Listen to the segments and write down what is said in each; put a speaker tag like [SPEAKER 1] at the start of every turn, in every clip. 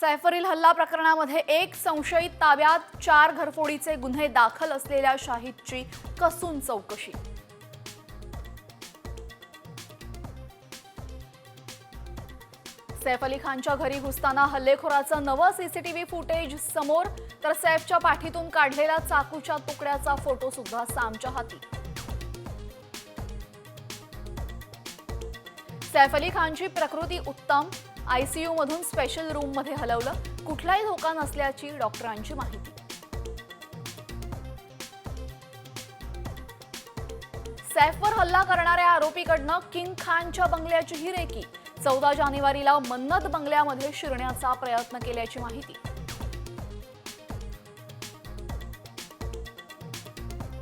[SPEAKER 1] सैफरील हल्ला प्रकरणामध्ये एक संशयित ताब्यात, 4 घरफोडीचे गुन्हे दाखल असलेल्या शाहिदची कसून चौकशी। सैफ अली खानच्या घरी घुसताना हल्लेखोराचं नवं सीसीटीव्ही फुटेज समोर, तर सैफच्या पाठीतून काढलेला चाकूच्या तुकड्याचा फोटो सुद्धा सामच्या हाती। सैफ अली खानची प्रकृती उत्तम, आयसीयू मधून स्पेशल रूम मध्ये हलवलं, कुठलाही धोका नसल्याची डॉक्टरांची माहिती। सैफवर हल्ला करणाऱ्या आरोपीकडनं किंग खानच्या बंगल्याचीही रेकी, 14 जानेवारीला मन्नत बंगल्यामध्ये शिरण्याचा प्रयत्न केल्याची माहिती।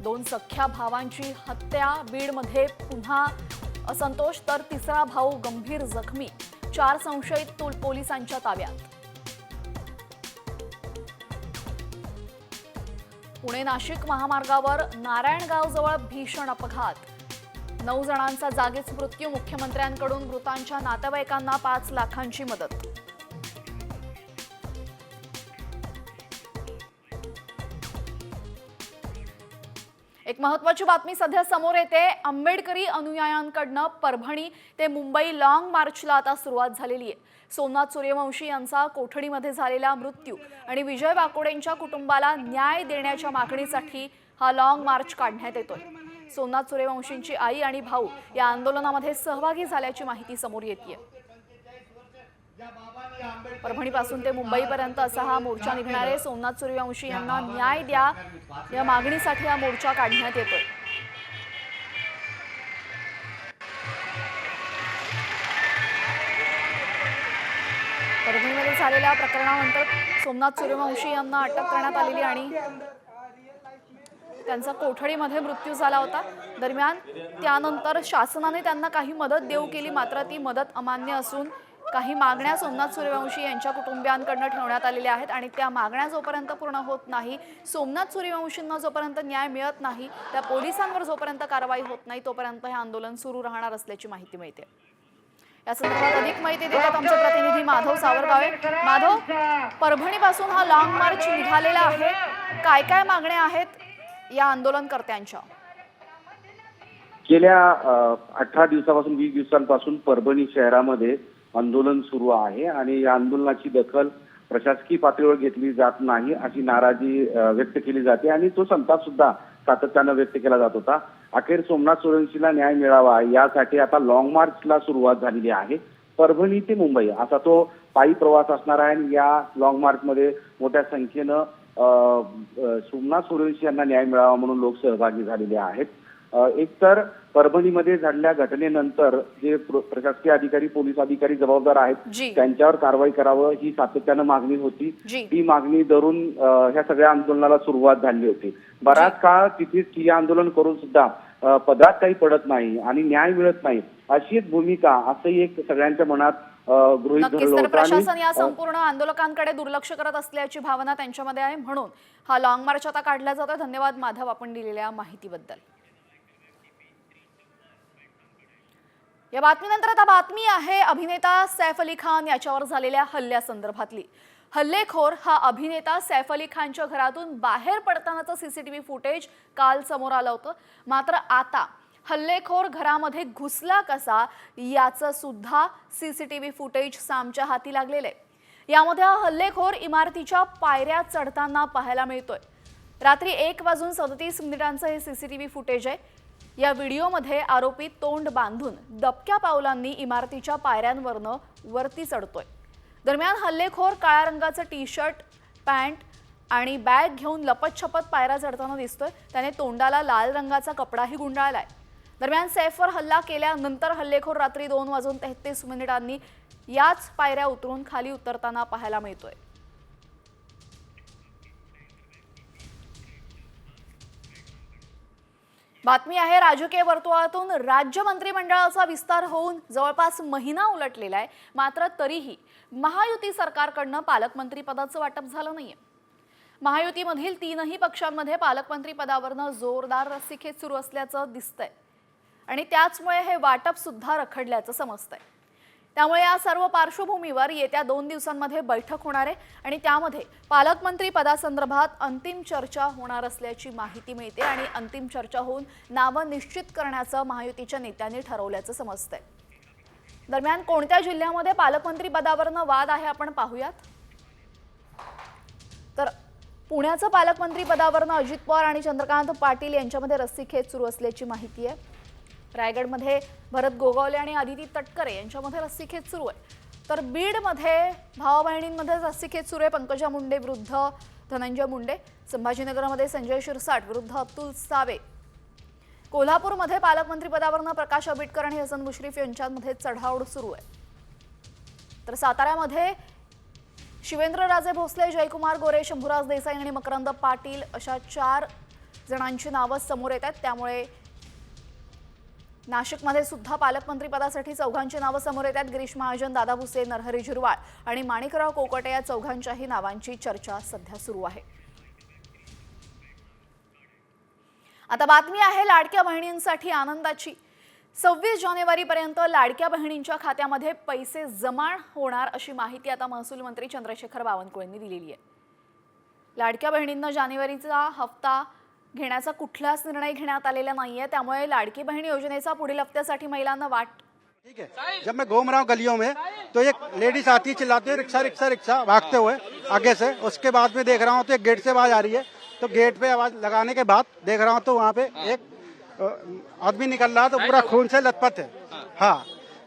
[SPEAKER 1] 2 सख्ख्या भावांची हत्या, बीडमध्ये पुन्हा असंतोष, तर तिसरा भाऊ गंभीर जखमी, 4 संशयित पोलिसांच्या ताब्यात। पुणे नाशिक महामार्गावर नारायणगावजवळ भीषण अपघात, 9 जणांचा जागीच मृत्यू, मुख्यमंत्र्यांकडून मृतांच्या नातेवाईकांना 5 लाखांची मदत। एक महत्त्वाची बातमी सध्या समोर येते। आंबेडकरी अनुयायांकडनं परभणी ते मुंबई लॉंग मार्चला आता सुरुवात झालेली आहे। सोमनाथ सूर्यवंशी यांचा कोठडीमध्ये झालेला मृत्यू आणि विजय वाकोडेंच्या कुटुंबाला न्याय देण्याच्या मागणीसाठी हा लॉंग मार्च काढण्यात येतोय। सोमनाथ सूर्यवंशींची आई आणि भाऊ या आंदोलनामध्ये सहभागी झाल्याची माहिती समोर येतेय। परभणीपासून ते मुंबईपर्यंत असा हा मोर्चा निघणार आहे। सोमनाथ सूर्यवंशी यांना न्याय द्या या मागणीसाठी हा मोर्चा काढण्यात येतोय। परभणीमध्ये झालेल्या प्रकरणानंतर सोमनाथ सूर्यवंशी यांना अटक करण्यात आलेली आणि त्यांचा कोठडीमध्ये मृत्यू झाला होता। दरम्यान त्यानंतर शासनाने त्यांना काही मदत देऊ केली, मात्र ती मदत अमान्य असून काही मागण्या सोमनाथ सूर्यवंशी यांच्या कुटुंबियांकडून ठेवण्यात आलेल्या आहेत आणि त्या मागण्या जोपर्यंत पूर्ण होत नाही, सोमनाथ सूर्यवंशींना जोपर्यंत न्याय मिळत नाही, त्या पोलिसांवर जोपर्यंत कारवाई होत नाही, तोपर्यंत हे आंदोलन सुरू राहणार असल्याची माहिती मिळते। या संदर्भात अधिक माहिती देतात आमचे प्रतिनिधी माधव सावरगावे। माधव, परभणीपासून हा लॉंग मार्च निघालेला आहे, काय काय मागण्या आहेत या आंदोलनकर्त्यांच्या?
[SPEAKER 2] गेल्या 18 दिवसापासून 20 दिवसांपासून परभणी शहरामध्ये आंदोलन सुरू आहे आणि या आंदोलनाची दखल प्रशासकीय पातळीवर घेतली जात नाही अशी नाराजी व्यक्त केली जाते आणि तो संताप सुद्धा सातत्याने व्यक्त केला जात होता। अखेर सोमनाथ सूर्यवंशीला न्याय मिळावा यासाठी आता लॉंग मार्चला सुरुवात झालेली आहे। परभणी ते मुंबई असा तो पायी प्रवास असणार आहे आणि या लॉंग मार्चमध्ये मोठ्या संख्येनं सोमनाथ सूर्यवंशी यांना न्याय मिळावा म्हणून लोक सहभागी झालेले आहेत। एकतर परभणीमध्ये झालेल्या घटनेनंतर जे प्रशासकीय अधिकारी, पोलीस अधिकारी जबाबदार आहेत त्यांच्यावर कारवाई करावं ही सातत्यानं मागणी होती। ती मागणी धरून ह्या सगळ्या आंदोलनाला सुरुवात झाली होती। बराच काळ तिथे ठिय्या आंदोलन करून सुद्धा पदरात काही पडत नाही आणि न्याय मिळत नाही अशी एक भूमिका असंही एक सगळ्यांच्या मनात गृहीत धरलं होतं।
[SPEAKER 1] प्रशासन या संपूर्ण आंदोलकांकडे दुर्लक्ष करत असल्याची भावना त्यांच्यामध्ये आहे, म्हणून हा लॉंग मार्च आता काढला जातोय। धन्यवाद माधव आपण दिलेल्या माहितीबद्दल। या बातमीनंतर आता बातमी आहे अभिनेता सैफ अली खान याच्यावर झालेल्या हल्ल्यासंदर्भातली। हल्लेखोर हा अभिनेता सैफ अली खानच्या घरातून बाहेर पडतानाचं सीसीटीव्ही फुटेज काल समोर आलं होतं, मात्र आता हल्लेखोर घरामध्ये घुसला कसा याचं सुद्धा सीसीटीव्ही फुटेज सामच्या हाती लागलेलं आहे। यामध्ये हा हल्लेखोर इमारतीच्या पायऱ्या चढताना पाहायला मिळतोय। रात्री 1:37 हे सीसीटीव्ही फुटेज आहे। या व्हिडिओमध्ये आरोपी तोंड बांधून दबक्या पावलांनी इमारतीच्या पायऱ्यांवरनं वरती चढतोय। दरम्यान हल्लेखोर काळ्या रंगाचं टी-शर्ट, पॅन्ट आणि बॅग घेऊन लपतछपत पायऱ्या चढताना दिसतोय। त्याने तोंडाला लाल रंगाचा कपडाही गुंडाळलाय। दरम्यान सैफवर हल्ला केल्यानंतर हल्लेखोर रात्री 2:33 याच पायऱ्या उतरून खाली उतरताना पाहायला मिळतोय। बातमी आहे राजकीय वर्तुळातून राज्य मंत्रिमंडळाचा विस्तार होऊन जवळपास महिना उलटलेला आहे, मात्र तरीही महायुती सरकारकडनं पालकमंत्री पदाचं वाटप झालं नाहीये। महायुतीमधील 3ही पक्षांमध्ये पालकमंत्री पदावरनं जोरदार रस्सीखेच सुरू असल्याचं दिसतंय आणि त्याचमुळे हे वाटप सुद्धा रखडल्याचं समजतंय। त्यामुळे या सर्व पार्श्वभूमीवर येत्या 2 दिवसांमध्ये बैठक होणार आहे आणि त्यामध्ये पालकमंत्री पदासंदर्भात अंतिम चर्चा होणार असल्याची माहिती मिळते आणि अंतिम चर्चा होऊन नावं निश्चित करण्याचं महायुतीच्या नेत्यांनी ठरवल्याचं समजतंय। दरम्यान कोणत्या जिल्ह्यामध्ये पालकमंत्री पदावरनं वाद आहे आपण पाहूयात। तर पुण्याचं पालकमंत्री पदावरनं अजित पवार आणि चंद्रकांत पाटील यांच्यामध्ये रस्सीखेच सुरू असल्याची माहिती आहे। रायगडमध्ये भरत गोगावले आणि आदिती तटकरे यांच्यामध्ये रस्सीखेच सुरू आहे। तर बीडमध्ये भावा बहिणींमध्ये रस्सीखेच सुरू आहे। पंकजा मुंडे विरुद्ध धनंजय मुंडे, संभाजीनगरमध्ये संजय शिरसाट विरुद्ध अतुल सावे, कोल्हापूरमध्ये पालकमंत्री पदावरनं प्रकाश आंबेडकर आणि हसन मुश्रीफ यांच्यामध्ये चढाओढ सुरू आहे। तर साताऱ्यामध्ये शिवेंद्रराजे भोसले, जयकुमार गोरे, शंभूराज देसाई आणि मकरंद पाटील अशा 4 जणांची नावं समोर येत आहेत। त्यामुळे नाशिकमध्ये सुद्धा पालकमंत्री पदासाठी 4 नावं समोर येत आहेत। गिरीश महाजन, दादा भुसे, नरहरी झिरवाळ आणि माणिकराव कोकटे या 4 नावांची चर्चा सध्या सुरू आहे। आता बातमी आहे लाडक्या बहिणींसाठी आनंदाची। 26 जानेवारीपर्यंत लाडक्या बहिणींच्या खात्यामध्ये पैसे जमा होणार अशी माहिती आता महसूल मंत्री चंद्रशेखर बावनकुळेंनी दिलेली आहे। लाडक्या बहिणींना जानेवारीचा हप्ता घेण्याचा कुठलाच निर्णय घेण्यात आलेला नाहीये। त्यामुळे लाडकी बहीण योजनेचा पुढील हप्त्यासाठी महिलांना वाट
[SPEAKER 3] ठीक है। जब मैं घूम रहा हूँ गलियों में तो एक लेडीज आती है चिल्लाती है रिक्शा रिक्शा रिक्शा भागते हुए आगे से। उसके बाद में देख रहा हूँ तो एक गेट से आवाज आ रही है, तो गेट पे आवाज लगाने के बाद देख रहा हूँ तो वहाँ पे एक आदमी निकल रहा तो पूरा खून से लथपथ है। हाँ,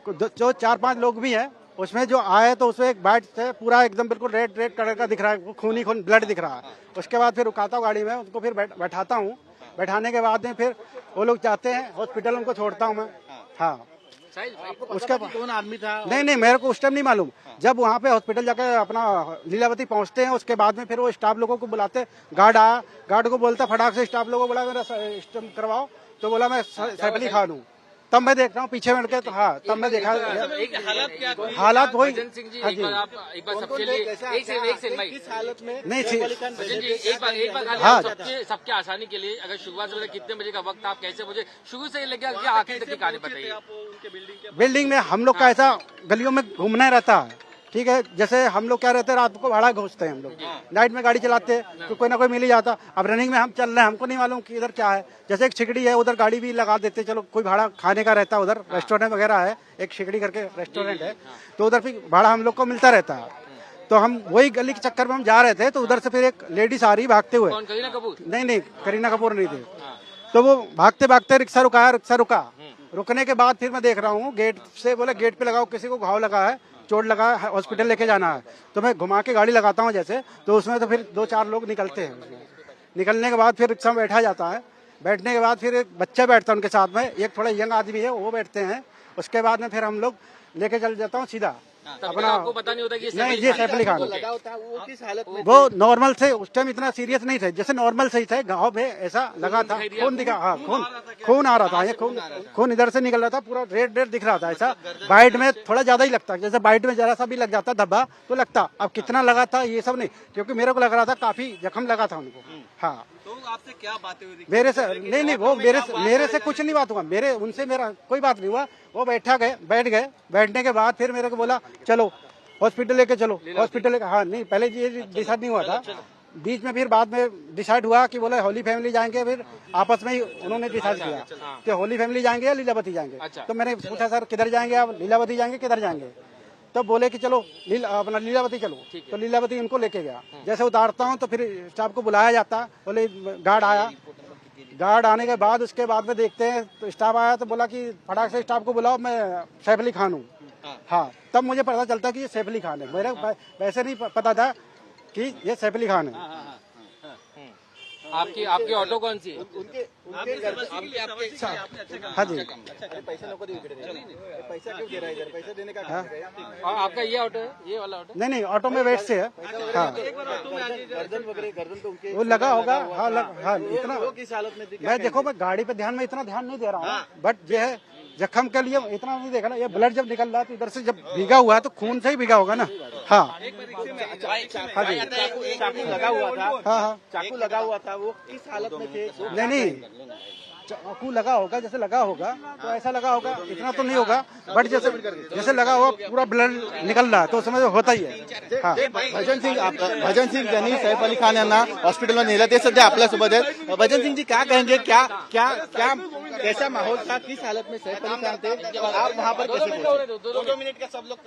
[SPEAKER 3] जो 4-5 लोग भी हैं उसमें जो आए तो उसमें एक बैट से पूरा एकदम बिल्कुल रेड रेड कलर का दिख रहा है, खून ही खून ब्लड दिख रहा है। उसके बाद फिर रुकाता हूँ गाड़ी में, उनको फिर बैठाता हूँ। बैठाने के बाद में फिर वो लोग जाते हैं हॉस्पिटल, उनको छोड़ता हूँ मैं। हाँ, उसके
[SPEAKER 4] कौन आदमी था?
[SPEAKER 3] नहीं मेरे को उस टाइम नहीं मालूम। जब वहाँ पे हॉस्पिटल जाकर अपना लीलावती पहुँचते हैं उसके बाद में फिर वो स्टाफ लोगों को बुलाते, गार्ड आया, गार्ड को बोलता फटाक से स्टाफ लोगों को बोला मेरा स्टम्प करवाओ, तो बोला मैं सैफ अली खान हूँ। तब मैं देख रहा हूँ पीछे बैठ के, तो हाँ तब मैं देखा
[SPEAKER 4] एक हालत क्या थी?
[SPEAKER 3] हालात वही।
[SPEAKER 5] भजन सिंह जी,
[SPEAKER 3] हाँ
[SPEAKER 5] एक बार आप एक बार सबके लिए एक से भाई
[SPEAKER 4] किस हालत में
[SPEAKER 3] नहीं थी।
[SPEAKER 5] भजन जी एक बार
[SPEAKER 3] हाँ।
[SPEAKER 5] सबके आसानी के लिए अगर शुरुआत से कितने बजे का वक्त आप कैसे मुझे शुरू से लेकर के आखिर तक की कहानी बताइए।
[SPEAKER 4] आप उनके बिल्डिंग के
[SPEAKER 3] बिल्डिंग में हम लोग का ऐसा गलियों में घूमना रहता है। ठीक है, जैसे हम लोग क्या रहते हैं रात को भाड़ा घुसते हैं हम लोग, नाइट में गाड़ी चलाते हैं तो कोई ना कोई मिल ही जाता। अब रनिंग में हम चल रहे हैं, हमको नहीं मालूम कि इधर क्या है। जैसे एक छिकड़ी है उधर गाड़ी भी लगा देते, चलो कोई भाड़ा खाने का रहता है, उधर रेस्टोरेंट वगैरह है, एक छिकड़ी करके रेस्टोरेंट है, तो उधर फिर भाड़ा हम लोग को मिलता रहता है। तो हम वही गली के चक्कर में हम जा रहे थे तो उधर से फिर एक लेडीज आ रही भागते हुए।
[SPEAKER 5] कौन, करीना कपूर?
[SPEAKER 3] नहीं करीना कपूर नहीं थे। तो वो भागते भागते रिक्शा रुका। रुकने के बाद फिर मैं देख रहा हूँ गेट से, बोले गेट पे लगाओ, किसी को घाव लगा है, चोट लगा है, हॉस्पिटल लेके जाना है। तो मैं घुमा के गाड़ी लगाता हूँ जैसे, तो उसमें तो फिर 2-4 लोग निकलते हैं। निकलने के बाद फिर रिक्शा में बैठा जाता है। बैठने के बाद फिर एक बच्चा बैठता है उनके साथ में, एक थोड़ा यंग आदमी है वो बैठते हैं। उसके बाद में फिर हम लोग लेके चल जाता हूँ सीधा
[SPEAKER 5] अपना। आपको पता नहीं होता कि
[SPEAKER 3] नहीं ये सैफ अली खान
[SPEAKER 4] लगा होता है, वो किस हालत में?
[SPEAKER 3] वो नॉर्मल से उस टाइम इतना सीरियस नहीं थे, जैसे नॉर्मल से ही थे। घाव पे ऐसा लगा था, खून दिखा, हाँ खून आ रहा था, ये खून इधर से निकल रहा था, पूरा रेड रेड दिख रहा था। ऐसा बाइट में थोड़ा ज्यादा ही लगता, जैसे बाइट में जरा सा भी लग जाता धब्बा तो लगता। अब कितना लगा था ये सब नहीं, क्योंकि मेरे को लग रहा था काफी जख्म लगा था उनको। हाँ,
[SPEAKER 4] तो आपसे क्या बातें हुई?
[SPEAKER 3] मेरे से नहीं वो मेरे से कुछ नहीं बात हुआ, उनसे मेरा कोई बात नहीं हुआ। वो बैठ गए। बैठने के बाद फिर मेरे को बोला चलो हॉस्पिटल लेके चलो, हॉस्पिटल लेके। हाँ नहीं, पहले ये डिसाइड नहीं हुआ था, बीच में फिर बाद में डिसाइड हुआ कि बोले होली फैमिली जाएंगे। फिर आपस में ही उन्होंने डिसाइड किया कि होली फैमिली जाएंगे या लीलावती जाएंगे। तो मैंने पूछा सर किधर जाएंगे आप, लीलावती जाएंगे किधर जाएंगे? तो बोले कि चलो अपना लीलावती चलो। तो लीलावती उनको लेके गया। जैसे उतारता हूँ तो फिर स्टाफ को बुलाया जाता, बोले गार्ड आया। गार्ड आने के बाद उसके बाद में देखते हैं तो स्टाफ आया तो बोला कि फटाक से स्टाफ को बुलाओ, मैं सैफ अली खान हूँ। हाँ, तब मुझे पता चलता कि ये सैफ अली खान है। मेरे वैसे नहीं पता था कि ये सैफ अली खान है।
[SPEAKER 5] आपकी ऑटो कौन सी है?
[SPEAKER 3] हाँ जी।
[SPEAKER 4] पैसे नको देऊ इकडे, पैसा क्यों दे रहा है इधर? पैसा देने का
[SPEAKER 3] हाँ।
[SPEAKER 5] और आपका ये ऑटो है, ये वाला ऑटो?
[SPEAKER 3] नहीं ऑटो में वेट से है। हाँ,
[SPEAKER 4] गर्दन तो उनके
[SPEAKER 3] वो लगा होगा। हाँ इतना
[SPEAKER 4] वो किस हालत में थी?
[SPEAKER 3] मैं देखो मैं गाड़ी पे ध्यान में इतना ध्यान नहीं दे रहा हूँ, बट ये है जख्म के लिए इतना नहीं देखा ना। ये ब्लड जब निकल रहा है तो इधर से जब भीगा हुआ है तो खून से ही भीगा होगा ना। हाँ हाँ जी,
[SPEAKER 4] चाकू लगा हुआ था।
[SPEAKER 3] हाँ
[SPEAKER 4] चाकू लगा हुआ था, वो किस हालत में थे?
[SPEAKER 3] नहीं चाकू लगा होगा, जैसे लगा होगा तो ऐसा लगा होगा, इतना तो नहीं होगा, बट जैसे जैसे लगा होगा पूरा ब्लड निकल रहा है तो उसमें होता ही है। हाँ,
[SPEAKER 4] भजन सिंग यांनी सैफ अली खान यांना हॉस्पिटलमध्ये नेलं, ते सध्या आपल्यासोबत आहेत। भजन सिंग जी क्या कहेंगे, क्या क्या क्या कैसा माहौल था, किस हालत में सैफ अली खान थे, आप वहाँ पर कैसे पहुंचे? 2 मिनट का सब लोग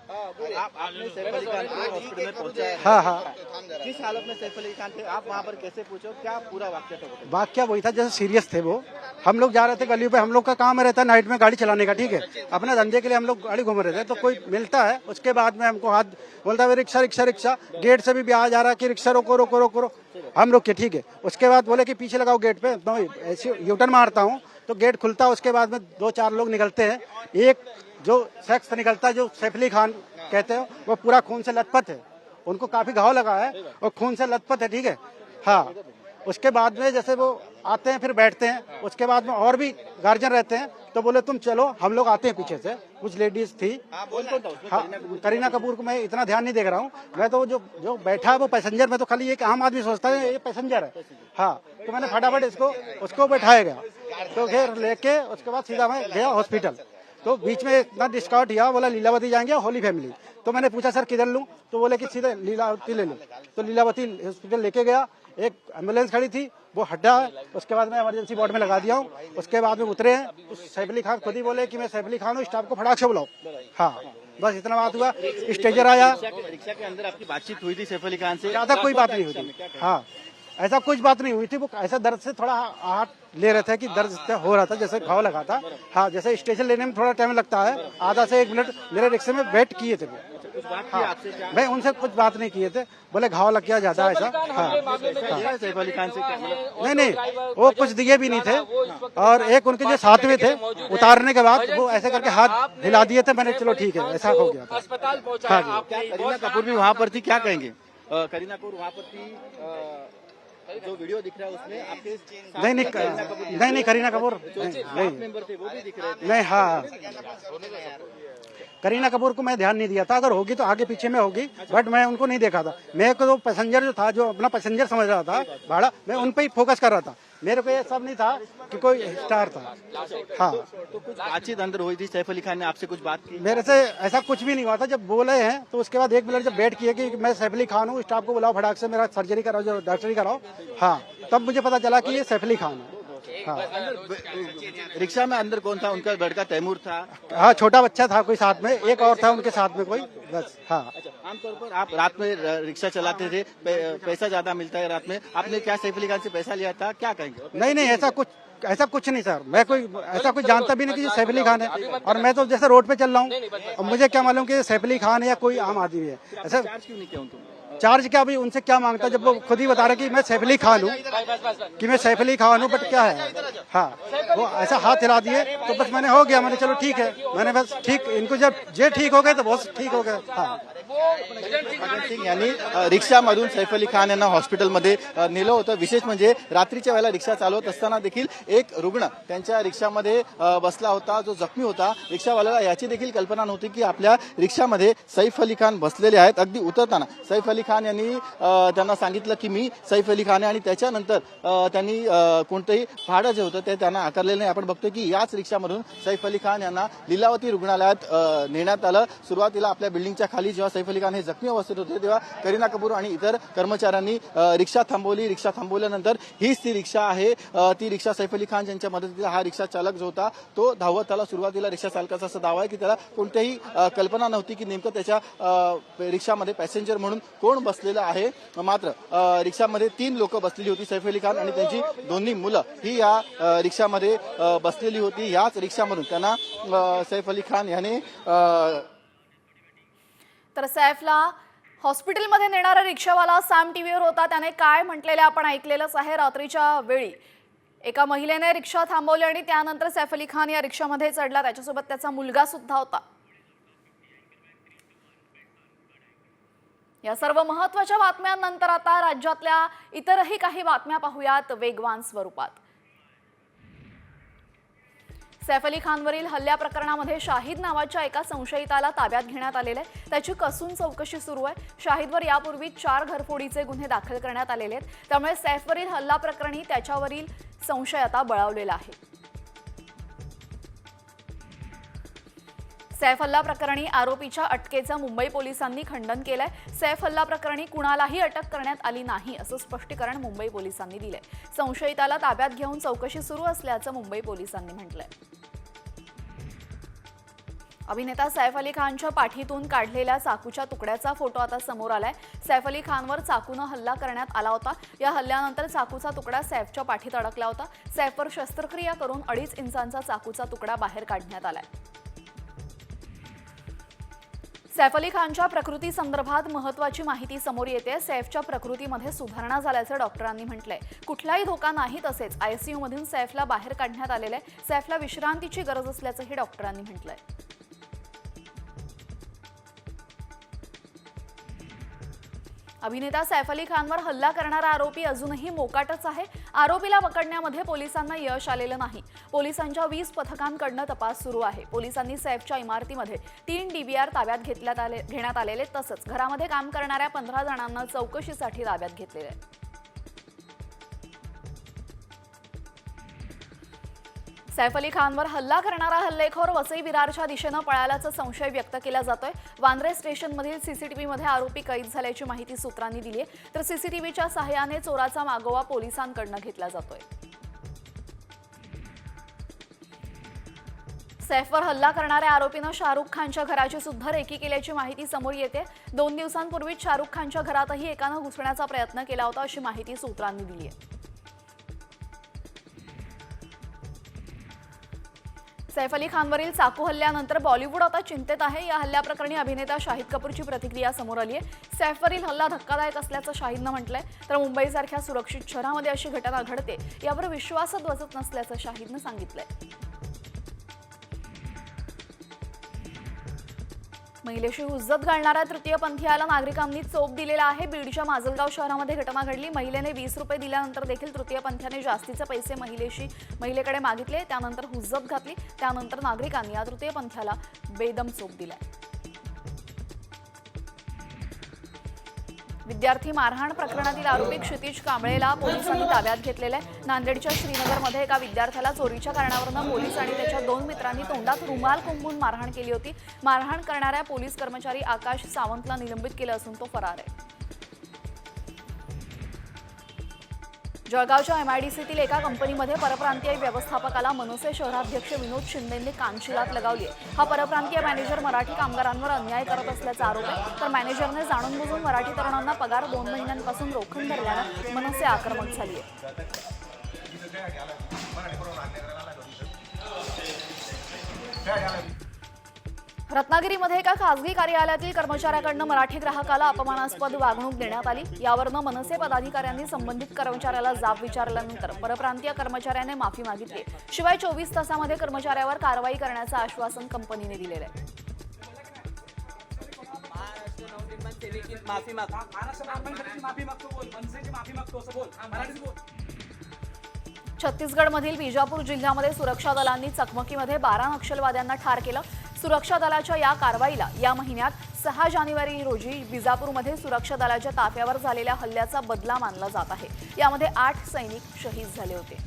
[SPEAKER 4] आपने सैफ अली खान को हॉस्पिटल में पहुंचाया।
[SPEAKER 3] हाँ, हाँ।
[SPEAKER 4] किस हालत में सैफ अली खान थे, आप वहाँ पर कैसे पहुंचे, क्या पूरा वाक्य था?
[SPEAKER 3] वाक्य वही था, जैसे सीरियस थे वो। हम लोग जा रहे थे गलियों पे, हम लोग का काम रहता है नाइट में गाड़ी चलाने का, ठीक है, अपने धंधे के लिए हम लोग गाड़ी घूम रहे थे, तो कोई मिलता है, उसके बाद में हमको हाथ बोलता है रिक्शा रिक्शा रिक्शा, गेट से भी आ जा रहा है कि रिक्शा रोको रोको रोको रोको, हम लोग के ठीक है। उसके बाद बोले कि पीछे लगाओ गेट पे, तो ऐसे यूटर्न मारता हूँ तो गेट खुलता है, उसके बाद में 2-4 लोग निकलते हैं। एक जो शख्स निकलता है जो सैफ अली खान कहते हैं, वो पूरा खून से लथपथ है, उनको काफी घाव लगा है और खून से लथपथ है, ठीक है। हाँ, उसके बाद में जैसे वो आते हैं फिर बैठते हैं, उसके बाद में और भी गार्जियन रहते हैं, तो बोले तुम चलो, हम लोग आते हैं पीछे से, कुछ लेडीज थी। हाँ, करीना कपूर को मैं इतना ध्यान नहीं दे रहा हूँ, मैं तो जो जो बैठा है वो पैसेंजर, मैं तो खाली एक आम आदमी सोचता है ये पैसेंजर है। हाँ, तो मैंने फटाफट उसको बैठाया गया, तो फिर लेके उसके बाद सीधा मैं गया हॉस्पिटल। तो बीच में इतना डिस्काउंट किया, बोला लीलावती जाएंगे होली फैमिली, तो मैंने पूछा सर किधर लूँ, तो बोले कि सीधे लीलावती ले लो, तो लीलावती हॉस्पिटल लेके गया। एक एम्बुलेंस खड़ी थी, वो हटा है, उसके बाद मैं इमरजेंसी वार्ड में लगा दिया हूँ। उसके बाद में उतरे हैं, तो सैफ अली खान खुद ही बोले कि मैं सैफ अली खान हूँ, स्टाफ को फटाक से बुलाओ। हाँ, बस इतना बात हुआ। स्टेजर आया,
[SPEAKER 4] रिक्शा के अंदर आपकी बातचीत हुई थी सैफ अली खान से?
[SPEAKER 3] ज्यादा कोई बात नहीं हुई थी। हाँ, ऐसा कुछ बात नहीं हुई थी, वो ऐसा दर्द से थोड़ा हाथ ले रहे थे कि दर्द हो रहा था, जैसे घाव लगा था। हाँ, जैसे स्टेशन लेने में थोड़ा टाइम लगता है, आधा से 1 मिनट मेरे रिक्शे में वेट किए थे वो। हाँ, मैं उनसे कुछ बात नहीं किए थे, बोले घाव लग गया ज्यादा ऐसा। हाँ,
[SPEAKER 4] सैफ अली खान से क्या?
[SPEAKER 3] नहीं, वो कुछ दिए भी नहीं थे, और एक उनके जो साथ में थे, उतारने के बाद वो ऐसे करके हाथ हिला दिए थे, मैंने चलो ठीक है, ऐसा हो गया था।
[SPEAKER 5] अस्पताल पहुंचा
[SPEAKER 3] हाँ
[SPEAKER 5] है
[SPEAKER 3] जी।
[SPEAKER 5] आपके
[SPEAKER 4] करीना कपूर भी वहाँ पर थी, क्या कहेंगे? करीना कपूर वहाँ पर थी, जो वीडियो दिख रहा है उसमें आपके साथ
[SPEAKER 3] नहीं, करीना कपूर नहीं
[SPEAKER 4] मेंबर थे वो भी दिख रहे थे।
[SPEAKER 3] नहीं। हाँ, करीना कपूर को मैं ध्यान नहीं दिया था, अगर होगी तो आगे पीछे में होगी, बट मैं उनको नहीं देखा था। मेरे को तो पैसेंजर जो था, जो अपना पैसेंजर समझ रहा था भाड़ा, मैं उन पे ही फोकस कर रहा था, मेरे को ये सब नहीं था कि कोई स्टार था। हाँ,
[SPEAKER 4] तो कुछ बातचीत अंदर हुई थी, सैफ अली खान ने आपसे कुछ बात की?
[SPEAKER 3] मेरे से ऐसा कुछ भी नहीं हुआ था। जब बोले हैं तो उसके बाद 1 मिनट जब वेट किए कि मैं सैफ अली खान हूँ, स्टाफ को बुलाओ फटाक से, मेरा सर्जरी कराओ, जो डॉक्टरी कराओ। हाँ, तब मुझे पता चला कि ये सैफ अली खान है। हाँ,
[SPEAKER 4] रिक्शा में अंदर कौन था? उनका लड़का तैमूर था?
[SPEAKER 3] हाँ, छोटा बच्चा था कोई साथ में, एक और था उनके साथ में कोई, बस। हाँ,
[SPEAKER 4] आमतौर पर आप रात में रिक्शा चलाते थे, पैसा ज्यादा मिलता है रात में, आपने क्या सैफ अली खान से पैसा लिया था, क्या कहेंगे?
[SPEAKER 3] नहीं, ऐसा कुछ नहीं सर, मैं कोई ऐसा कुछ जानता भी नहीं कि ये सैफ अली खान है, और मैं तो जैसे रोड पे चल रहा हूँ, और मुझे क्या मालूम कि ये सैफ अली खान है या कोई आम आदमी है। ऐसा
[SPEAKER 4] चार्ज क्यों नहीं किया उनको?
[SPEAKER 3] चार्ज क्या, अभी उनसे क्या मांगता, जब वो खुद ही बता रहे कि मैं सैफ अली खान हूँ, बट क्या है। हाँ, वो ऐसा हाथ हिला दिए तो बस मैंने हो गया, मैंने चलो ठीक है, मैंने बस ठीक, इनको जब जे ठीक हो गए तो बहुत ठीक हो गए। हाँ,
[SPEAKER 4] भजन सिंग यांनी रिक्षामधून सैफ अली खान यांना हॉस्पिटलमध्ये नेलं होतं। विशेष म्हणजे रात्रीच्या वेळेला रिक्षा चालवत असताना देखील एक रुग्ण त्यांच्या रिक्षामध्ये बसला होता, जो जखमी होता। रिक्षावाल्याला याची देखील कल्पना नव्हती की आपल्या रिक्षामध्ये सैफ अली खान बसलेले आहेत। अगदी उतरताना सैफ अली खान यांनी त्यांना सांगितलं की मी सैफ अली खान आहे, आणि त्याच्यानंतर त्यांनी कोणतंही भाडं जे होतं ते त्यांना आकारलेलं नाही। आपण बघतोय की याच रिक्षामधून सैफ अली खान यांना लीलावती रुग्णालयात नेण्यात आलं। सुरुवातीला आपल्या बिल्डिंगच्या खाली जेव्हा सैफ अली खान हे जखमी अवस्थेत होते तेव्हा करीना कपूर आणि इतर कर्मचाऱ्यांनी रिक्षा थांबवली। रिक्षा थांबवल्यानंतर हीच ती रिक्षा आहे, ती रिक्षा सैफ अली खान यांच्या मदतीला हा रिक्षा चालक जो होता तो धावत आला। सुरुवातीला रिक्षा चालकाचा असा दावा आहे की त्याला कोणतीही कल्पना नव्हती की नेमकं त्याच्या रिक्षामध्ये पॅसेंजर म्हणून कोण बसलेलं आहे। मात्र रिक्षामध्ये 3 लोक बसलेली होती, सैफ अली खान आणि त्यांची दोन्ही मुलं ही या रिक्षामध्ये बसलेली होती। याच रिक्षामधून त्यांना सैफ अली खान याने
[SPEAKER 1] तर सैफला हॉस्पिटलमध्ये नेणारा रिक्षावाला सॅम टीव्हीवर होता, त्याने काय म्हटलेले आपण ऐकलेलंच आहे। रात्रीच्या वेळी एका महिलेने रिक्षा थांबवली आणि त्यानंतर सैफ अली खान या रिक्षामध्ये चढला, त्याच्यासोबत त्याचा मुलगा सुद्धा होता। या सर्व महत्त्वाच्या बातम्यांनंतर आता राज्यातल्या इतरही काही बातम्या पाहूयात वेगवान स्वरूपात। सैफ अली खानवरील हल्ल्या प्रकरणामध्ये शाहिद नावाच्या एका संशयिताला ताब्यात घेण्यात आलेले आहे। त्याची कसून चौकशी सुरू आहे। शाहिदवर यापूर्वी 4 घरफोडीचे गुन्हे दाखल करण्यात आलेले आहेत। त्यामुळे सैफवरील हल्ला प्रकरणी त्याच्यावरील संशय आता बळावलेला आहे। सैफ हल्ला प्रकरणी आरोपीच्या अटकेचं मुंबई पोलिसांनी खंडन केलंय। सैफ हल्ला प्रकरणी कुणालाही अटक करण्यात आली नाही असं स्पष्टीकरण मुंबई पोलिसांनी दिलंय। संशयिताला ताब्यात घेऊन चौकशी सुरू असल्याचं मुंबई पोलिसांनी म्हटलंय। अभिनेता सैफ अली खानच्या पाठीतून काढलेल्या चाकूच्या तुकड्याचा फोटो आता समोर आलाय। सैफ अली खानवर चाकूनं हल्ला करण्यात आला होता। या हल्ल्यानंतर चाकूचा तुकडा सैफच्या पाठीत अडकला होता। सैफवर शस्त्रक्रिया करून 2.5 इंचांचा चाकूचा तुकडा बाहेर काढण्यात आलाय। सैफ अली खानच्या प्रकृती संदर्भात महत्त्वाची माहिती समोर येते। सैफच्या प्रकृतीमध्ये सुधारणा झाल्याचं डॉक्टरांनी म्हटलंय। कुठलाही धोका नाही, तसेच आयसीयू मधून सैफला बाहेर काढण्यात आलेलं आहे। सैफला विश्रांतीची गरज असल्याचंही डॉक्टरांनी म्हटलंय। अभिनेता सैफ अली खानवर हल्ला करणारा आरोपी अजूनही मोकाटच आहे। आरोपीला पकडण्यामध्ये पोलिसांना यश आलेलं नाही। पोलिसांच्या 20 पथकांकडून तपास सुरू आहे। पोलिसांनी सैफच्या इमारतीमध्ये 3 DVR ताब्यात घेण्यात आलेले, तसंच घरामध्ये काम करणाऱ्या 15 जणांना चौकशीसाठी ताब्यात घेतलेले आहे। सैफ अली खानवर हल्ला करणारा हल्लेखोर वसई विरारच्या दिशेनं पळाल्याचा संशय व्यक्त केला जातोय। वांद्रे स्टेशनमधील सीसीटीव्हीमध्ये आरोपी कैद झाल्याची माहिती सूत्रांनी दिली आहे, तर सीसीटीव्हीच्या सहाय्याने चोराचा मागोवा पोलिसांकडून घेतला जातोय। सैफवर हल्ला करणाऱ्या आरोपीनं शाहरुख खानच्या घराची सुद्धा रेकी केल्याची माहिती समोर येते। 2 दिवसांपूर्वी शाहरुख खानच्या घरातही एकानं घुसण्याचा प्रयत्न केला होता, अशी माहिती सूत्रांनी दिली आहे। सैफ अली खानवरील चाकू हल्ल्यानंतर बॉलिवूड आता चिंतेत आहे। या हल्ल्याप्रकरणी अभिनेता शाहिद कपूरची प्रतिक्रिया समोर आली आहे। सैफवरील हल्ला धक्कादायक असल्याचं शाहिदनं म्हटलंय, तर मुंबईसारख्या सुरक्षित शहरामध्ये अशी घटना घडते यावर विश्वासच बसत नसल्याचं शाहिदनं सांगितलंय। महिलेशी हुज्जत घालणाऱ्या तृतीयपंथीयाला नागरिकांनी चोप दिलेला आहे। बीडच्या माजलगाव शहरामध्ये घटना घडली। महिलेने 20 रुपये दिल्यानंतर देखील तृतीयपंथीयाने जास्तीचे पैसे महिलेकडे मागितले, त्यानंतर हुज्जत घातली। त्यानंतर नागरिकांनी या तृतीयपंथीयाला बेदम चोप दिलाय। विद्यार्थी मारहाण प्रकरणातील आरोपी क्षितिज कांबळेला पोलिसांनी ताब्यात घेतलेलं आहे। नांदेडच्या श्रीनगरमध्ये एका विद्यार्थ्याला चोरीच्या कारणावरून पोलीस आणि त्याच्या 2 मित्रांनी तोंडात रुमाल कोंबून मारहाण केली होती। मारहाण करणाऱ्या पोलीस कर्मचारी आकाश सावंतला निलंबित केलं असून तो फरार आहे। जळगावच्या MIDCतील एका कंपनीमध्ये परप्रांतीय व्यवस्थापकाला मनसे शहराध्यक्ष विनोद शिंदेंनी कानशिलात लगावली आहे। हा परप्रांतीय मॅनेजर मराठी कामगारांवर अन्याय करत असल्याचा आरोप आहे, तर मॅनेजरने जाणून बुजून मराठी तरुणांना पगार 2 महिन्यांपासून रोखून धरल्यानं मनसे आक्रमक झाली आहे। रत्नागिरीमध्ये एका खासगी कार्यालयातील कर्मचाऱ्याकडून मराठी ग्राहकाला अपमानास्पद वागणूक देण्यात आली। यावरून मनसे पदाधिकाऱ्यांनी संबंधित कर्मचाऱ्याला जाब विचारल्यानंतर परप्रांतीय कर्मचाऱ्याने माफी मागितली। शिवाय 24 तासामध्ये कर्मचाऱ्यावर कारवाई करण्याचं आश्वासन कंपनीने दिलेलं आहे। छत्तीसगडमधील बिजापूर जिल्ह्यामध्ये सुरक्षा दलांनी चकमकीमध्ये 12 नक्षलवाद्यांना ठार केलं। सुरक्षा दलाच्या या कारवाईला या महिन्यात 6 जानेवारी रोजी बिजापूरमध्ये सुरक्षा दलाच्या ताफ्यावर झालेल्या हल्ल्याचा बदला मानला जात आहे। यामध्ये 8 सैनिक शहीद झाले होते।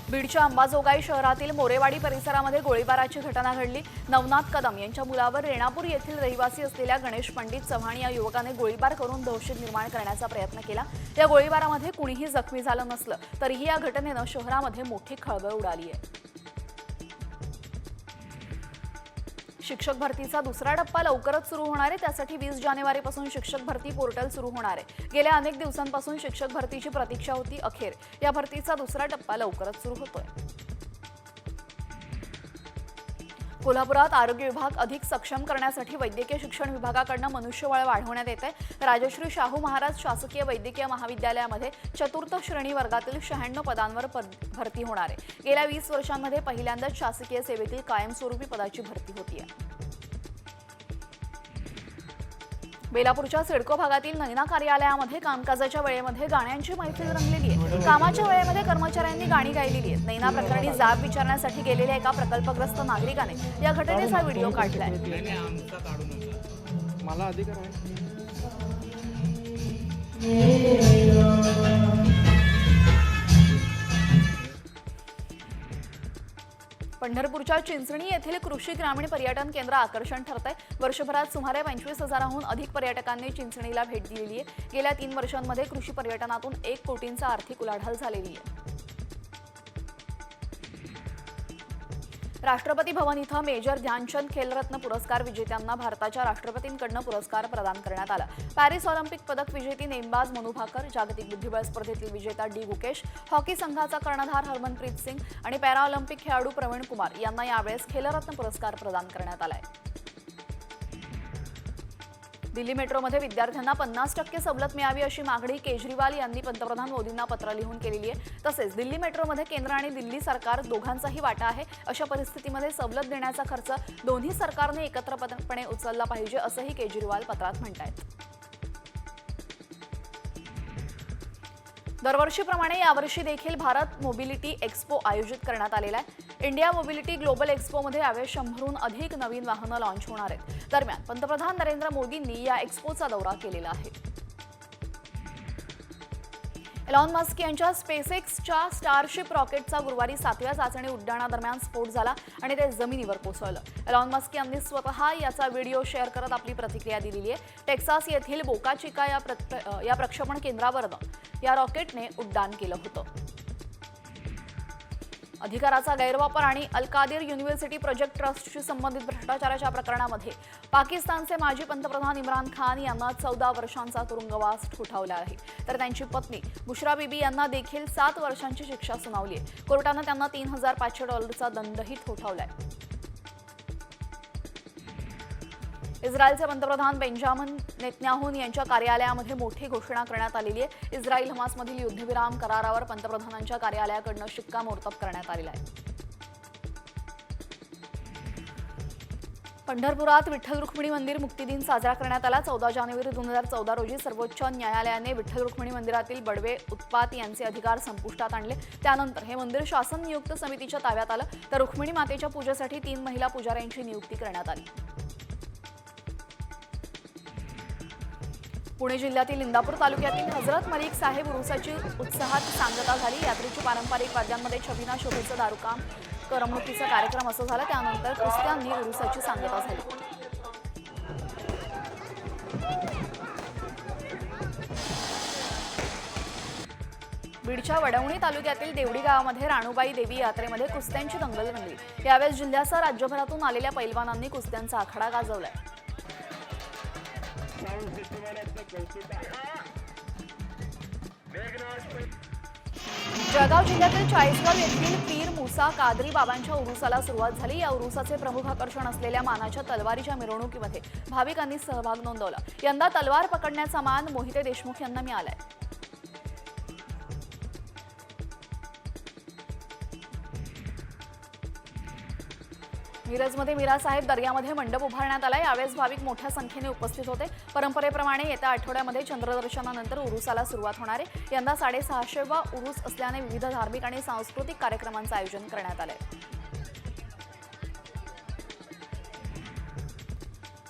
[SPEAKER 1] बीडच्या अंबाजोगाई शहरातील मोरेवाडी परिसरामध्ये गोळीबाराची घटना घडली। नवनाथ कदम यांच्या मुलावर रेणापूर येथील रहिवासी असलेल्या गणेश पंडित चव्हाण या युवकाने गोळीबार करून दहशत निर्माण करण्याचा प्रयत्न केला। या गोळीबारामध्ये कुणीही जखमी झालं नसलं तरीही या घटनेनं शहरामध्ये मोठी खळबळ उडाली आहे। शिक्षक भरतीचा दुसरा टप्पा लवकरच सुरू होणार आहे। त्यासाठी 20 जानेवारीपासून शिक्षक भरती पोर्टल सुरू होणार आहे। गेल्या अनेक दिवसांपासून शिक्षक भरतीची प्रतीक्षा होती। अखेर या भरतीचा दुसरा टप्पा लवकरच सुरू होतोय। कोल्हापुरात आरोग्य विभाग अधिक सक्षम करण्यासाठी वैद्यकीय शिक्षण विभागाकडून मनुष्यबळ वाढवण्यात येत आहे। राजश्री शाहू महाराज शासकीय वैद्यकीय महाविद्यालयामध्ये चतुर्थ श्रेणी वर्गातील 96 पदांवर भरती होणार आहे। गेल्या 20 वर्षांमध्ये पहिल्यांदाच शासकीय सेवेतील कायमस्वरूपी पदाची भरती होती आहे। बेलापूरच्या सिडको भागातील नैना कार्यालयामध्ये कामकाजाच्या वेळेमध्ये गाण्यांची मैफिल रंगलेली आहे. कामाच्या वेळेमध्ये कर्मचाऱ्यांनी गाणी गायलेली आहेत. नैना प्रकरणी जाब विचारण्यासाठी गेलेल्या एका प्रकल्पग्रस्त नागरिकाने या घटनेचा व्हिडिओ काढलाय.
[SPEAKER 3] मला अधिकार आहे.
[SPEAKER 1] पंढरपूरच्या चिंचणी येथील कृषी ग्रामीण पर्यटन केंद्र आकर्षण ठरतंय. वर्षभरात सुमारे 25,000हून अधिक पर्यटकांनी चिंचणीला भेट दिलेली आहे. गेल्या 3 वर्षांमध्ये कृषी पर्यटनातून 1 कोटींचा आर्थिक उलाढाल झालेली आहे. राष्ट्रपती भवन इथं मेजर ध्यानचंद खेलरत्न पुरस्कार विजेत्यांना भारताच्या राष्ट्रपतींकडून पुरस्कार प्रदान करण्यात आला. पॅरिस ऑलिम्पिक पदक विजेती नेमबाज मनू भाकर, जागतिक बुद्धिबळ स्पर्धेतील विजेता डी गुकेश, हॉकी संघाचा कर्णधार हरमनप्रीत सिंग आणि पॅराऑलिम्पिक खेळाडू प्रवीण कुमार यांना यावेळेस खेलरत्न पुरस्कार प्रदान करण्यात आलाय. दिल्ली मेट्रोमध्ये विद्यार्थ्यांना 50% सवलत मिळावी अशी मागणी केजरीवाल यांनी पंतप्रधान मोदींना पत्र लिहून केलेली आहे. तसेच दिल्ली मेट्रोमध्ये केंद्र आणि दिल्ली सरकार दोघांचाही वाटा आहे. अशा परिस्थितीमध्ये सवलत देण्याचा खर्च दोन्ही सरकारने एकत्रपणे उचलला पाहिजे असंही केजरीवाल पत्रात म्हणतायत. दरवर्षीप्रमाणे यावर्षी देखील भारत मोबिलिटी एक्स्पो आयोजित करण्यात आलेला आहे. इंडिया मोबिलिटी ग्लोबल एक्स्पोमध्ये यावेळी 100हून अधिक नवीन वाहनं लॉन्च होणार आहेत. दरम्यान पंतप्रधान नरेंद्र मोदींनी या एक्स्पोचा दौरा केलेला आहे. एलॉन मस्क यांच्या स्पेसएक्सच्या स्टारशिप रॉकेटचा गुरुवारी 7व्या चाचणी उड्डाणादरम्यान स्फोट झाला आणि ते जमिनीवर कोसळलं. एलॉन मस्क यांनी स्वतः याचा व्हिडिओ शेअर करत आपली प्रतिक्रिया दिलेली आहे. टेक्सास येथील बोका चिका या प्रक्षेपण केंद्रावरनं या रॉकेटने उड्डाण केलं होतं. अधिकाराचा गैरवापर आणि अल कादिर युनिव्हर्सिटी प्रोजेक्ट ट्रस्टशी संबंधित भ्रष्टाचाराच्या प्रकरणामध्ये पाकिस्तानचे माजी पंतप्रधान इम्रान खान यांना 14 वर्षांचा तुरुंगवास ठोठावला आहे. तर त्यांची पत्नी बुशरा बीबी यांना देखील 7 वर्षांची शिक्षा सुनावली आहे. कोर्टानं त्यांना $3,500चा दंडही ठोठावलाय. इस्रायलचे पंतप्रधान बेंजामिन नेतन्याहू यांच्या कार्यालयामध्ये मोठी घोषणा करण्यात आलेली आहे. इस्रायल हमासमधील युद्धविराम करारावर पंतप्रधानांच्या कार्यालयाकडून शिक्कामोर्तब करण्यात आलेला आहे. पंढरपुरात विठ्ठल रुक्मिणी मंदिर मुक्तीदिन साजरा करण्यात आला. 14 जानेवारी 2014 रोजी सर्वोच्च न्यायालयाने विठ्ठल रुक्मिणी मंदिरातील बडवे उत्पात यांचे अधिकार संपुष्टात आणले. त्यानंतर हे मंदिर शासन नियुक्त समितीच्या ताब्यात आलं. तर रुक्मिणी मातेच्या पूजेसाठी 3 महिला पुजाऱ्यांची नियुक्ती करण्यात आली. पुणे जिल्ह्यातील इंदापूर तालुक्यातील हजरत मलिक साहेब उरुसाची उत्साहात सांगता झाली. यात्रेची पारंपरिक वाद्यांमध्ये छबिना शोभेचं दारुकाम करमणुकीचा कार्यक्रम असं झाला. त्यानंतर कुस्त्यांनी उरुसाची सांगता झाली. बीडच्या वडवणी तालुक्यातील देवडी गावामध्ये राणूबाई देवी यात्रेमध्ये कुस्त्यांची दंगल रंगली. यावेळेस जिल्ह्यासह राज्यभरातून आलेल्या पैलवानांनी कुस्त्यांचा आखाडा गाजवलाय. जळगाव जिल्ह्यातील चाळीसगाव येथील पीर मुसा कादरी बाबांच्या उरुसाला सुरुवात झाली. या उरुसाचे प्रमुख आकर्षण असलेल्या मानाच्या तलवारीच्या मिरवणुकीमध्ये भाविकांनी सहभाग नोंदवला. यंदा तलवार पकडण्याचा मान मोहिते देशमुख यांना मिळालाय. मिरजमध्ये मीरासाहेब दर्ग्यामध्ये मंडप उभारण्यात आला. यावेळेस भाविक मोठ्या संख्येने उपस्थित होते. परंपरेप्रमाणे येत्या आठवड्यामध्ये चंद्रदर्शनानंतर उरुसाला सुरुवात होणार आहे. यंदा 650वा उरुस असल्याने विविध धार्मिक आणि सांस्कृतिक कार्यक्रमांचं आयोजन करण्यात आलंय.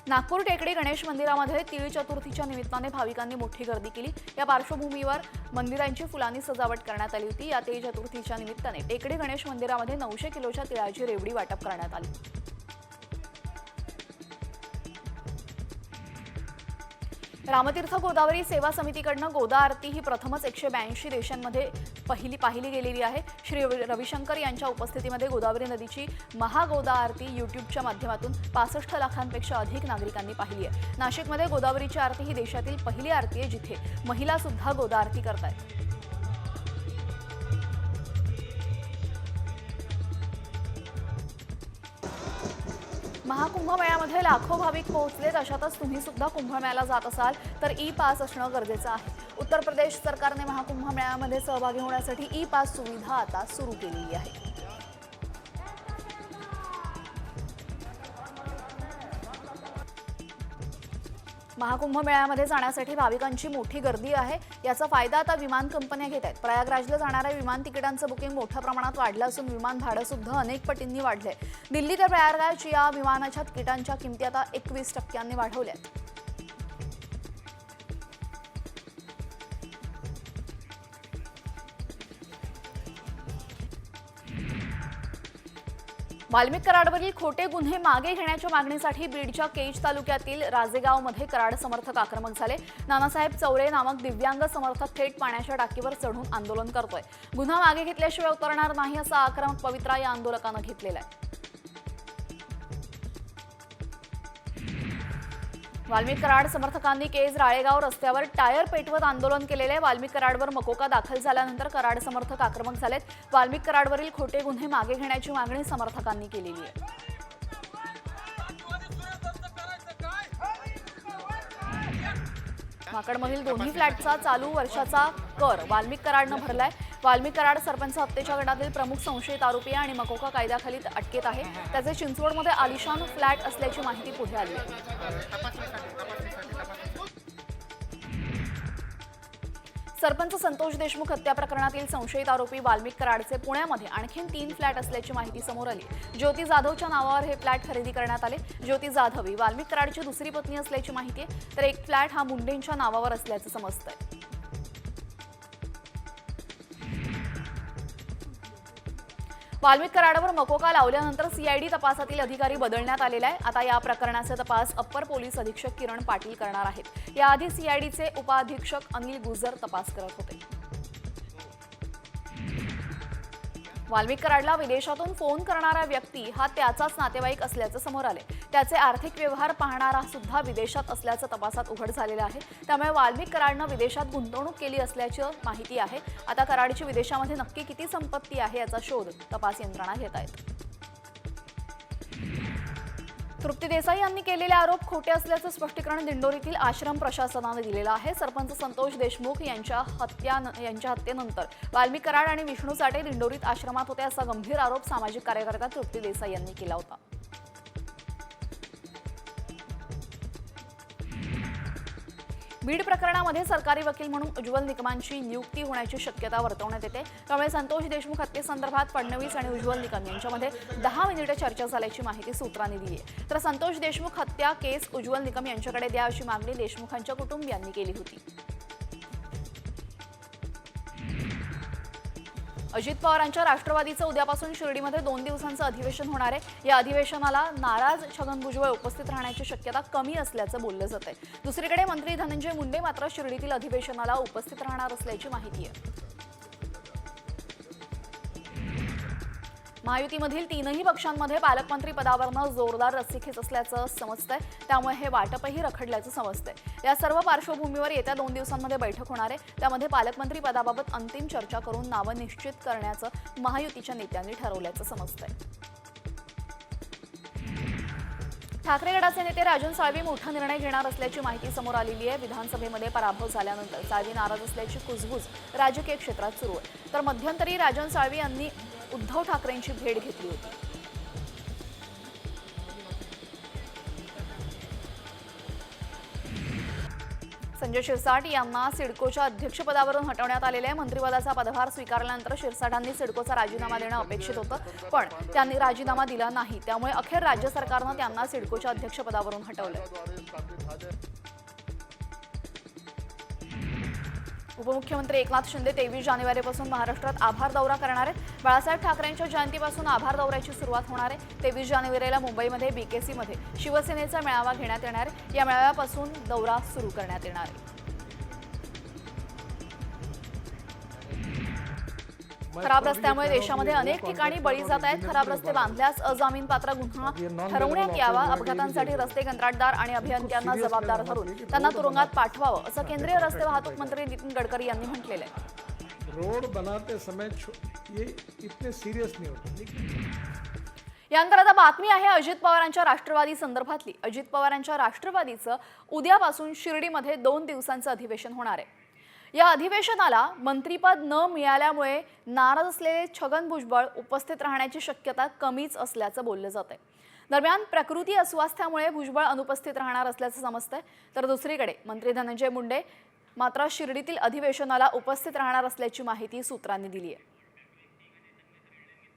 [SPEAKER 1] नागपूर टेकडी गणेश मंदिरामध्ये तिळ चतुर्थीच्या निमित्ताने भाविकांनी मोठी गर्दी केली. या पार्श्वभूमीवर मंदिरांची फुलांनी सजावट करण्यात आली होती. या तिळ चतुर्थीच्या निमित्ताने टेकडी गणेश मंदिरामध्ये 900 किलोच्या तिळाची रेवडी वाटप करण्यात आली. रामतीर्थ गोदावरी सेवा समितीकडनं गोदा आरती ही प्रथमच 182 देशांमध्ये पाहिली गेलेली आहे. श्री रविशंकर यांच्या उपस्थितीमध्ये गोदावरी नदीची महागोदा आरती यूट्यूबच्या माध्यमातून 65 लाखांपेक्षा अधिक नागरिकांनी पाहिली आहे. नाशिकमध्ये गोदावरीची आरती ही देशातील पहिली आरती आहे जिथे महिला सुद्धा गोदा आरती करतायत. महाकुंभमेळ्यामध्ये लाखो भाविक पोहोचलेत. अशातच तुम्ही सुद्धा कुंभमेळ्याला जात असाल तर ई पास असणं गरजेचं आहे. उत्तर प्रदेश सरकारने महाकुंभमेळ्यामध्ये सहभागी होण्यासाठी ई पास सुविधा आता सुरू केलेली आहे. महाकुंभ मेळ्यामध्ये जाण्यासाठी भाविकांची मोठी गर्दी आहे. याचा फायदा आता विमान कंपन्या घेत आहेत. प्रयागराजला जाणाऱ्या विमान तिकिटांचं बुकिंग मोठ्या प्रमाणात वाढलं असून विमान भाडं सुद्धा अनेक पटींनी वाढलंय. दिल्ली ते प्रयागराज या विमानाच्या तिकिटांच्या किमती आता 21% वाढवल्या आहेत. वाल्मिक कराडवरील खोटे गुन्हे मागे घेण्याच्या मागणीसाठी बीडच्या केज तालुक्यातील राजेगावमध्ये कराड समर्थक आक्रमक झाले. नानासाहेब चौरे नामक दिव्यांग समर्थक थेट पाण्याच्या टाकीवर चढून आंदोलन करतोय. गुन्हा मागे घेतल्याशिवाय उतरणार नाही असा आक्रमक पवित्रा या आंदोलकानं घेतलेला आहे. वाल्मिक कराड समर्थकांनी केज राळेगाव रस्त्यावर टायर पेटवत आंदोलन केलेले. वाल्मिक कराडवर मकोका दाखल झाल्यानंतर कराड समर्थक आक्रमक झालेत. वाल्मिक कराडवरील खोटे गुन्हे मागे घेण्याची मागणी समर्थकांनी केलेली आहे. माकडमधील दोन्ही फ्लॅटचा चालू वर्षाचा कर वाल्मिक कराडनं भरलाय. वाल्मिक कराड सरपंच हत्येच्या गटातील प्रमुख संशयित आरोपी आणि मकोका कायद्याखाली अटकेत आहे. त्याचे चिंचवडमध्ये आलिशान फ्लॅट असल्याची माहिती पुढे आली आहे. सरपंच संतोष देशमुख हत्या प्रकरणातील संशयित आरोपी वाल्मिक कराडचे पुण्यामध्ये आणखी 3 फ्लॅट असल्याची माहिती समोर आली. ज्योती जाधवच्या नावावर हे फ्लॅट खरेदी करण्यात आले. ज्योती जाधव ही वाल्मिक कराडची दुसरी पत्नी असल्याची माहिती आहे, तर एक फ्लॅट हा मुंडेंच्या नावावर असल्याचं समजतंय. वाल्मिक कराडवर मकोका लावल्यानंतर सीआयडी तपासातील अधिकारी बदलण्यात आलेला आहे. आता या प्रकरणाचा तपास अप्पर पोलीस अधीक्षक किरण पाटील करणार आहेत. याआधी सीआयडीचे उपाधीक्षक अनिल गुजर तपास करत होते. वाल्मिक कराडला विदेशातून फोन करणारा व्यक्ती हा त्याचाच नातेवाईक असल्याचं समोर आले. त्याचे आर्थिक व्यवहार पाहणारा सुद्धा विदेशात असल्याचं तपासात उघड झालेलं आहे. त्यामुळे वाल्मिक कराडनं विदेशात गुंतवणूक केली असल्याची माहिती आहे. आता कराडची विदेशामध्ये नक्की किती संपत्ती आहे याचा शोध तपास यंत्रणा घेत आहेत. तृप्ती देसाई यांनी केलेले आरोप खोटे असल्याचं स्पष्टीकरण दिंडोरीतील आश्रम प्रशासनाने दिलेलं आहे. सरपंच संतोष देशमुख यांच्या हत्येनंतर वाल्मिक कराड आणि विष्णू साठे दिंडोरीत आश्रमात होते असा गंभीर आरोप सामाजिक कार्यकर्त्या तृप्ती देसाई यांनी केला होता. बीड प्रकरणामध्ये सरकारी वकील म्हणून उज्ज्वल निकमांची नियुक्ती होण्याची शक्यता वर्तवण्यात येते. त्यामुळे संतोष देशमुख हत्येसंदर्भात फडणवीस आणि उज्ज्वल निकम यांच्यामध्ये 10 मिनिटे चर्चा झाल्याची माहिती सूत्रांनी दिली आहे. तर संतोष देशमुख हत्या केस उज्ज्वल निकम यांच्याकडे द्या अशी मागणी देशमुखांच्या कुटुंबियांनी केली होती. अजित पवारांच्या राष्ट्रवादीचं उद्यापासून शिर्डीमध्ये 2 दिवसांचं अधिवेशन होणार आहे. या अधिवेशनाला नाराज छगन भुजबळ उपस्थित राहण्याची शक्यता कमी असल्याचं बोललं जात आहे. दुसरीकडे मंत्री धनंजय मुंडे मात्र शिर्डीतील अधिवेशनाला उपस्थित राहणार असल्याची माहिती आहे. महायुतीमधील 3ही पक्षांमध्ये पालकमंत्री पदावरनं जोरदार रस्सीखेच असल्याचं समजतंय. त्यामुळे हे वाटपही रखडल्याचं समजतंय. या सर्व पार्श्वभूमीवर येत्या 2 दिवसांमध्ये बैठक होणार आहे. त्यामध्ये पालकमंत्री पदाबाबत अंतिम चर्चा करून नावं निश्चित करण्याचं महायुतीच्या नेत्यांनी ठरवल्याचं समजतंय. ठाकरे गटाचे नेते राजन साळवी मोठा निर्णय घेणार असल्याची माहिती समोर आलेली आहे. विधानसभेमध्ये पराभव झाल्यानंतर साळवी नाराज असल्याची कुजबूज राजकीय क्षेत्रात सुरू आहे. तर मध्यंतरी राजन साळवी यांनी उद्धव ठाकरेंची भेट घेतली होती. संजय शिरसाट यांना सिडकोच्या अध्यक्षपदावरून हटवण्यात आलेले आहे. मंत्रिपदाचा पदभार स्वीकारल्यानंतर शिरसाटांनी सिडकोचा राजीनामा देणं अपेक्षित होतं, पण त्यांनी राजीनामा दिला नाही. त्यामुळे अखेर राज्य सरकारनं त्यांना सिडकोच्या अध्यक्षपदावरून हटवलं. उपमुख्यमंत्री एकनाथ शिंदे 23 जानेवारीपासून महाराष्ट्रात आभार दौरा करणार आहेत. बाळासाहेब ठाकरेंच्या जयंतीपासून आभार दौऱ्याची सुरुवात होणार आहे. 23 जानेवारीला मुंबईमध्ये बीकेसीमध्ये शिवसेनेचा मेळावा घेण्यात येणार आहे. या मेळाव्यापासून दौरा सुरू करण्यात येणार आहे. खराब रस्त्यामुळे देशामध्ये अनेक ठिकाणी बळी जात आहेत. खराब रस्ते बांधल्यास अजामीनपात्र गुन्हा ठरवण्यात यावा. अपघातांसाठी रस्ते कंत्राटदार आणि अभियंत्यांना जबाबदार धरून त्यांना तुरुंगात पाठवावं असं केंद्रीय रस्ते वाहतूक मंत्री नितीन गडकरी यांनी म्हटलेलं आहे.
[SPEAKER 6] रोड बनाते समय ये इतने सीरियस नहीं होते.
[SPEAKER 1] यानंतर आता बातमी आहे अजित पवारांच्या राष्ट्रवादी संदर्भातली. अजित पवारांच्या राष्ट्रवादीचं उद्यापासून शिर्डीमध्ये 2 दिवसांचं अधिवेशन होणार आहे. या अधिवेशनाला मंत्रिपद न मिळाल्यामुळे नाराज असलेले छगन भुजबळ उपस्थित राहण्याची शक्यता कमीच असल्याचं बोललं जात आहे. दरम्यान प्रकृती अस्वास्थ्यामुळे भुजबळ अनुपस्थित राहणार असल्याचं समजतंय, तर दुसरीकडे मंत्री धनंजय मुंडे मात्र शिर्डीतील अधिवेशनाला उपस्थित राहणार असल्याची माहिती सूत्रांनी दिली आहे.